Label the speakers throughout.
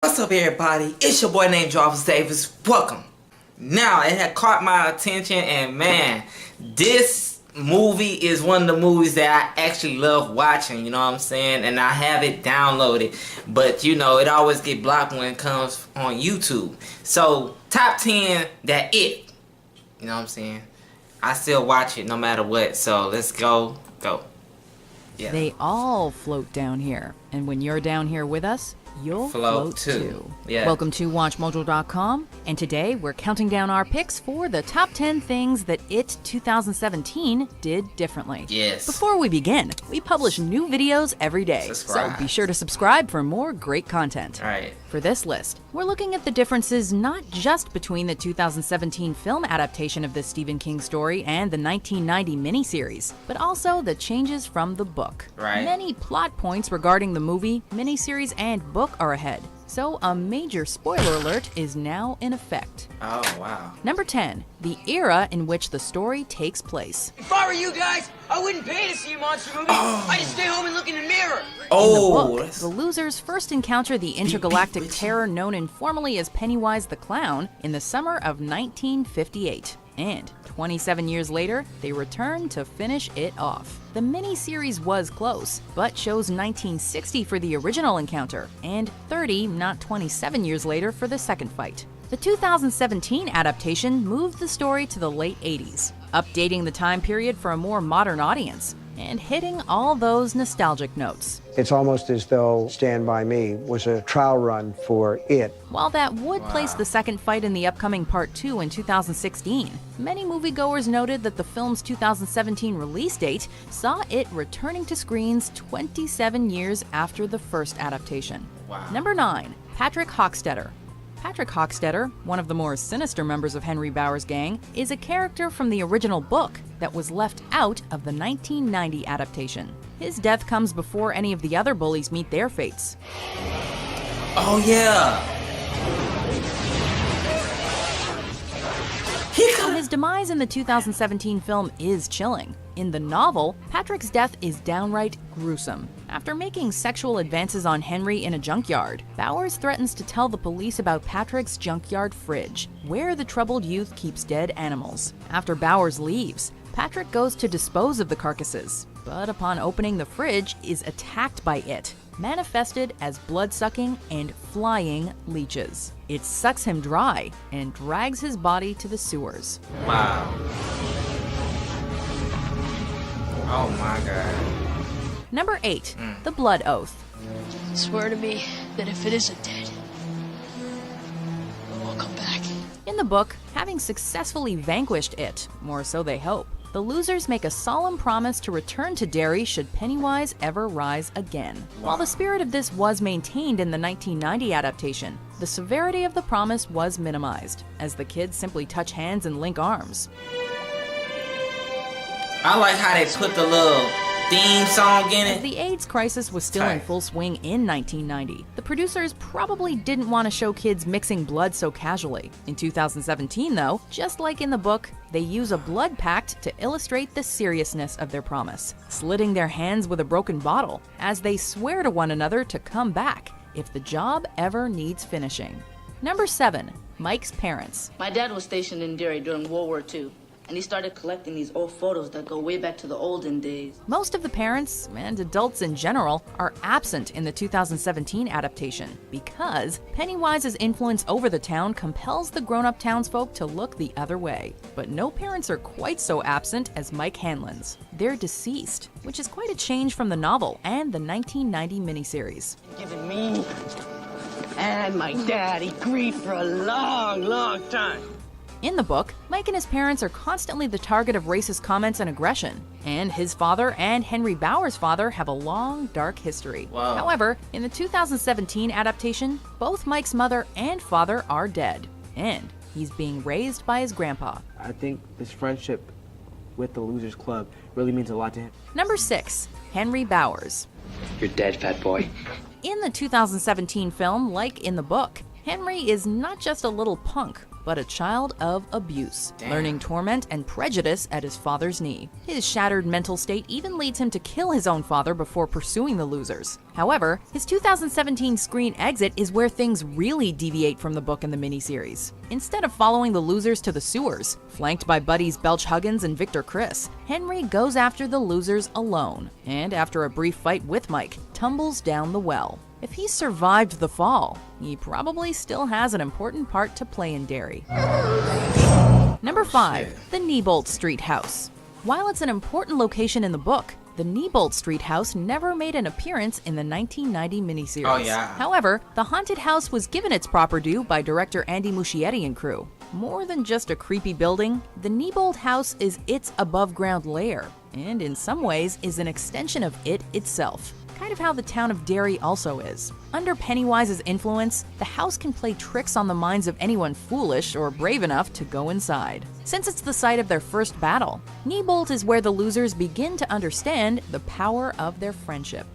Speaker 1: What's up, everybody? It's your boy named Jarvis Davis. Welcome. Now, it had caught my attention, and man, this movie is one of the movies that I actually love watching, you know what I'm saying? And I have it downloaded, but you know, it always get blocked when it comes on YouTube. So, top 10, that it. You know what I'm saying? I still watch it no matter what, so let's go. Yeah.
Speaker 2: They all float down here, and when you're down here with us, you'll float too.
Speaker 1: Yeah.
Speaker 2: Welcome to WatchMojo.com, and today we're counting down our picks for the top 10 things that It 2017 did differently.
Speaker 1: Yes.
Speaker 2: Before we begin, we publish new videos every day, so be sure to subscribe for more great content.
Speaker 1: All right.
Speaker 2: For this list, we're looking at the differences not just between the 2017 film adaptation of this Stephen King story and the 1990 miniseries, but also the changes from the book.
Speaker 1: Right.
Speaker 2: Many plot points regarding the movie, miniseries, and book are ahead, so a major spoiler alert is now in effect.
Speaker 1: Oh, wow.
Speaker 2: Number 10, the era in which the story takes place.
Speaker 3: If I were you guys, I wouldn't pay to see a monster movie. I'd just stay home and look in the mirror.
Speaker 1: Oh,
Speaker 2: In the book, the losers first encounter the intergalactic terror known informally as Pennywise the Clown in the summer of 1958. And 27 years later, they return to finish it off. The miniseries was close, but chose 1960 for the original encounter, and 30, not 27 years later for the second fight. The 2017 adaptation moved the story to the late 80s, updating the time period for a more modern audience, and hitting all those nostalgic notes.
Speaker 4: It's almost as though Stand By Me was a trial run for It.
Speaker 2: While that would place the second fight in the upcoming Part 2 in 2016, many moviegoers noted that the film's 2017 release date saw it returning to screens 27 years after the first adaptation.
Speaker 1: Wow.
Speaker 2: Number 9, Patrick Hockstetter. Patrick Hockstetter, one of the more sinister members of Henry Bauer's gang, is a character from the original book that was left out of the 1990 adaptation. His death comes before any of the other bullies meet their fates.
Speaker 1: Oh, yeah.
Speaker 2: His demise in the 2017 film is chilling. In the novel, Patrick's death is downright gruesome. After making sexual advances on Henry in a junkyard, Bowers threatens to tell the police about Patrick's junkyard fridge, where the troubled youth keeps dead animals. After Bowers leaves, Patrick goes to dispose of the carcasses, but upon opening the fridge is attacked by it, manifested as blood-sucking and flying leeches. It sucks him dry and drags his body to the sewers.
Speaker 1: Wow. Oh my God.
Speaker 2: Number 8, The Blood Oath.
Speaker 5: Swear to me that if it isn't dead, I'll come back.
Speaker 2: In the book, having successfully vanquished it, or so they hope, the losers make a solemn promise to return to Derry should Pennywise ever rise again. While the spirit of this was maintained in the 1990 adaptation, the severity of the promise was minimized, as the kids simply touch hands and link arms.
Speaker 1: I like how they put the little theme song in it.
Speaker 2: The AIDS crisis was still in full swing in 1990. The producers probably didn't want to show kids mixing blood so casually. In 2017, though, just like in the book, they use a blood pact to illustrate the seriousness of their promise, slitting their hands with a broken bottle, as they swear to one another to come back if the job ever needs finishing. Number 7, Mike's parents.
Speaker 6: My dad was stationed in Derry during World War II. And he started collecting these old photos that go way back to the olden days.
Speaker 2: Most of the parents, and adults in general, are absent in the 2017 adaptation because Pennywise's influence over the town compels the grown-up townsfolk to look the other way. But no parents are quite so absent as Mike Hanlon's. They're deceased, which is quite a change from the novel and the 1990 miniseries.
Speaker 3: Giving me and my daddy grief for a long, long time.
Speaker 2: In the book, Mike and his parents are constantly the target of racist comments and aggression, and his father and Henry Bauer's father have a long, dark history.
Speaker 1: Wow.
Speaker 2: However, in the 2017 adaptation, both Mike's mother and father are dead, and he's being raised by his grandpa.
Speaker 7: I think this friendship with the Losers Club really means a lot to him.
Speaker 2: Number 6, Henry Bowers.
Speaker 8: You're dead, fat boy.
Speaker 2: In the 2017 film, like in the book, Henry is not just a little punk, but a child of abuse, learning torment and prejudice at his father's knee. His shattered mental state even leads him to kill his own father before pursuing the losers. However, his 2017 screen exit is where things really deviate from the book and the miniseries. Instead of following the losers to the sewers, flanked by buddies Belch Huggins and Victor Criss, Henry goes after the losers alone, and after a brief fight with Mike, tumbles down the well. If he survived the fall, he probably still has an important part to play in Derry. Number 5. The Neibolt Street House. While it's an important location in the book, the Neibolt Street House never made an appearance in the 1990 miniseries.
Speaker 1: Oh, yeah.
Speaker 2: However, the haunted house was given its proper due by director Andy Muschietti and crew. More than just a creepy building, the Neibolt House is its above-ground lair, and in some ways is an extension of it itself. Kind of how the town of Derry also is. Under Pennywise's influence, the house can play tricks on the minds of anyone foolish or brave enough to go inside. Since it's the site of their first battle, Neibolt is where the losers begin to understand the power of their friendship.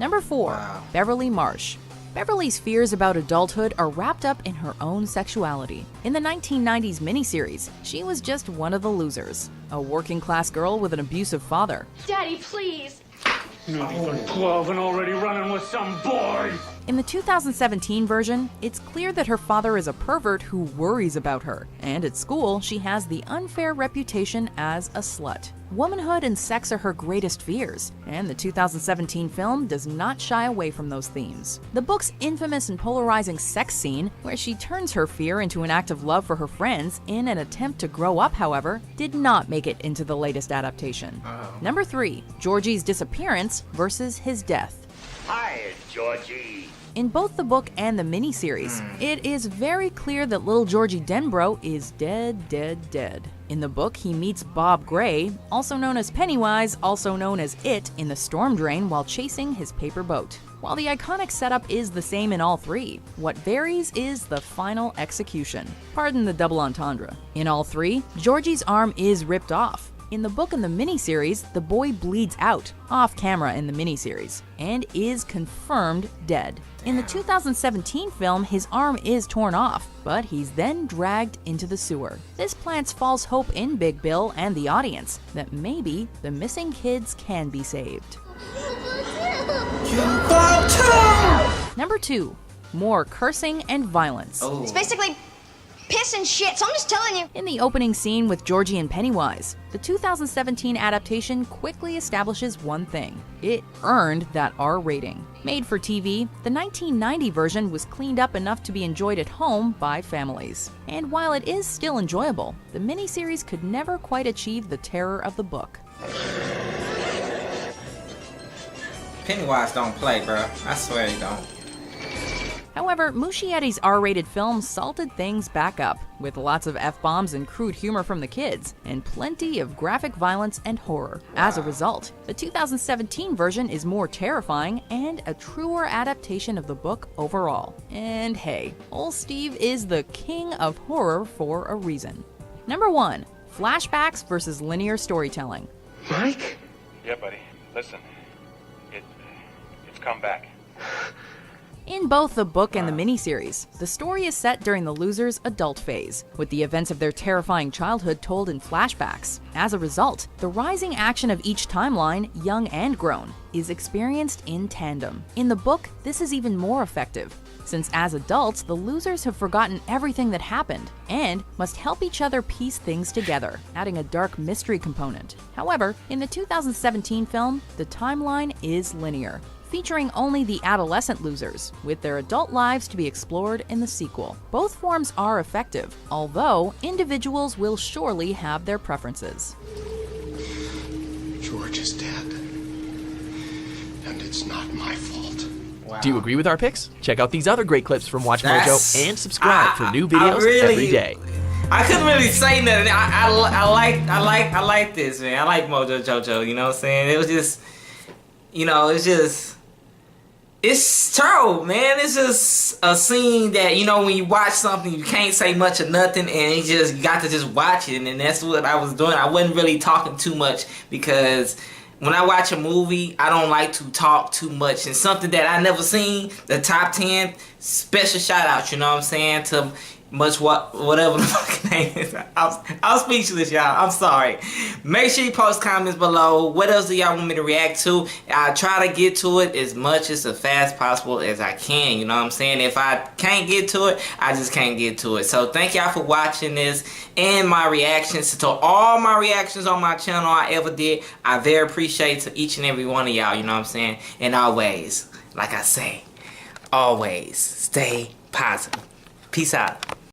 Speaker 2: Number 4. Beverly Marsh. Beverly's fears about adulthood are wrapped up in her own sexuality. In the 1990s miniseries, she was just one of the losers, a working-class girl with an abusive father.
Speaker 5: Daddy, please.
Speaker 8: You 12 and already running with some boy!
Speaker 2: In the 2017 version, it's clear that her father is a pervert who worries about her, and at school, she has the unfair reputation as a slut. Womanhood and sex are her greatest fears, and the 2017 film does not shy away from those themes. The book's infamous and polarizing sex scene, where she turns her fear into an act of love for her friends in an attempt to grow up, however, did not make it into the latest adaptation. Number 3. Georgie's disappearance versus his death.
Speaker 8: Hi, Georgie.
Speaker 2: In both the book and the miniseries, it is very clear that little Georgie Denbrough is dead. In the book, he meets Bob Gray, also known as Pennywise, also known as It, in the storm drain while chasing his paper boat. While the iconic setup is the same in all three, what varies is the final execution. Pardon the double entendre. In all three, Georgie's arm is ripped off. In the book and the miniseries, the boy bleeds out, off camera in the miniseries, and is confirmed dead. In the 2017 film, his arm is torn off, but he's then dragged into the sewer. This plants false hope in Big Bill and the audience that maybe the missing kids can be saved. Number 2. More cursing and violence.
Speaker 5: It's basically piss and shit, so I'm just telling you.
Speaker 2: In the opening scene with Georgie and Pennywise, the 2017 adaptation quickly establishes one thing. It earned that R rating. Made for TV, the 1990 version was cleaned up enough to be enjoyed at home by families. And while it is still enjoyable, the miniseries could never quite achieve the terror of the book.
Speaker 1: Pennywise don't play, bro. I swear he don't.
Speaker 2: However, Muschietti's R-rated film salted things back up, with lots of F-bombs and crude humor from the kids, and plenty of graphic violence and horror. As a result, the 2017 version is more terrifying and a truer adaptation of the book overall. And hey, old Steve is the king of horror for a reason. Number 1. Flashbacks versus linear storytelling.
Speaker 8: Mike?
Speaker 9: Yeah, buddy. Listen. It's come back.
Speaker 2: In both the book and the miniseries, the story is set during the losers' adult phase, with the events of their terrifying childhood told in flashbacks. As a result, the rising action of each timeline, young and grown, is experienced in tandem. In the book, this is even more effective, since as adults, the losers have forgotten everything that happened and must help each other piece things together, adding a dark mystery component. However, in the 2017 film, the timeline is linear, featuring only the adolescent losers, with their adult lives to be explored in the sequel. Both forms are effective, although individuals will surely have their preferences.
Speaker 10: George is dead, and it's not my fault.
Speaker 1: Wow.
Speaker 11: Do you agree with our picks? Check out these other great clips from Watch
Speaker 1: That's-
Speaker 11: Mojo and subscribe for new videos every day.
Speaker 1: I couldn't really say nothing. I like this, man. I like Mojo Jojo. You know what I'm saying? It was just, it's terrible, man. It's just a scene that, when you watch something, you can't say much or nothing, and you got to just watch it, and that's what I was doing. I wasn't really talking too much because when I watch a movie, I don't like to talk too much. And something that I never seen, the top 10, special shout out, you know what I'm saying, to whatever the fucking name is. I'm speechless, y'all. I'm sorry. Make sure you post comments below. What else do y'all want me to react to? I'll try to get to it as much as fast as possible as I can. You know what I'm saying? If I can't get to it, I just can't get to it. So thank y'all for watching this and my reactions to all my reactions on my channel I ever did. I very appreciate to each and every one of y'all. You know what I'm saying? And always, like I say, always stay positive. Peace out.